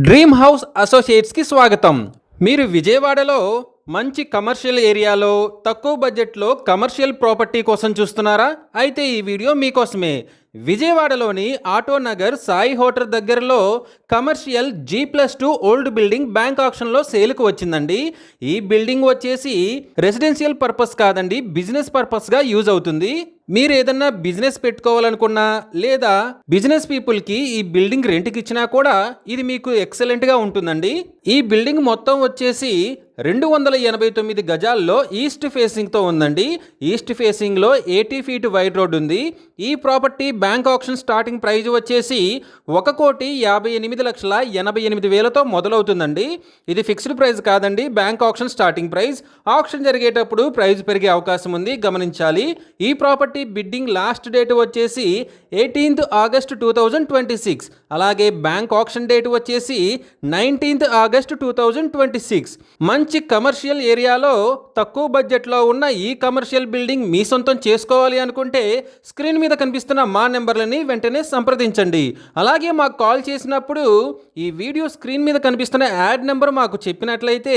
Dream house అసోసియేట్స్కి స్వాగతం. మీరు విజయవాడలో మంచి కమర్షియల్ ఏరియాలో తక్కువ బడ్జెట్లో కమర్షియల్ ప్రాపర్టీ కోసం చూస్తున్నారా? అయితే ఈ వీడియో మీకోసమే. విజయవాడలోని ఆటోనగర్ సాయి హోటల్ దగ్గరలో commercial G+2 old building bank ఆక్షన్లో సేల్కు వచ్చిందండి. ఈ బిల్డింగ్ వచ్చేసి రెసిడెన్షియల్ పర్పస్ కాదండి, బిజినెస్ పర్పస్గా యూజ్ అవుతుంది. మీరు ఏదన్నా బిజినెస్ పెట్టుకోవాలనుకున్నా లేదా బిజినెస్ పీపుల్కి ఈ బిల్డింగ్ రెంట్కి ఇచ్చినా కూడా ఇది మీకు ఎక్సలెంట్గా ఉంటుందండి. ఈ బిల్డింగ్ మొత్తం వచ్చేసి 289 గజాల్లో ఈస్ట్ ఫేసింగ్తో ఉందండి. ఈస్ట్ ఫేసింగ్లో 80 ఫీట్ వైడ్ రోడ్ ఉంది. ఈ property bank auction starting price వచ్చేసి 1,58,88,000తో మొదలవుతుందండి. ఇది ఫిక్స్డ్ ప్రైస్ కాదండి, bank auction starting price. Auction జరిగేటప్పుడు ప్రైస్ పెరిగే అవకాశం ఉంది, గమనించాలి. ఈ ప్రాపర్టీ బిడ్డింగ్ లాస్ట్ డేట్ వచ్చేసి 18th August 2026. అలాగే బ్యాంక్ ఆక్షన్ డేట్ వచ్చేసి 19th August 2026. మంచి కమర్షియల్ ఏరియాలో తక్కువ బడ్జెట్లో ఉన్న ఈ కమర్షియల్ బిల్డింగ్ మీ సొంతం చేసుకోవాలి అనుకుంటే స్క్రీన్ మీద కనిపిస్తున్న మా నెంబర్లని వెంటనే సంప్రదించండి. అలాగే మాకు కాల్ చేసినప్పుడు ఈ వీడియో స్క్రీన్ మీద కనిపిస్తున్న యాడ్ నెంబర్ మాకు చెప్పినట్లయితే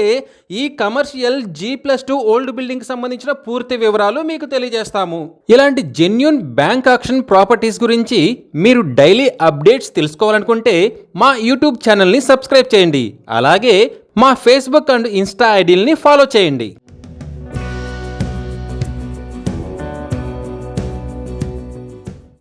ఈ కమర్షియల్ G+2 ఓల్డ్ బిల్డింగ్ సంబంధించిన పూర్తి వివరాలు మీకు తెలియజేస్తాము. ఇలాంటి జెన్యూన్ బ్యాంక్ ఆక్షన్ ప్రాపర్టీస్ గురించి మీరు డైలీ అప్డేట్స్ తెలుసుకోవాలనుకుంటే మా యూట్యూబ్ ఛానల్ని సబ్స్క్రైబ్ చేయండి. అలాగే మా ఫేస్బుక్ అండ్ ఇన్స్టా ఐడీలని ఫాలో చేయండి.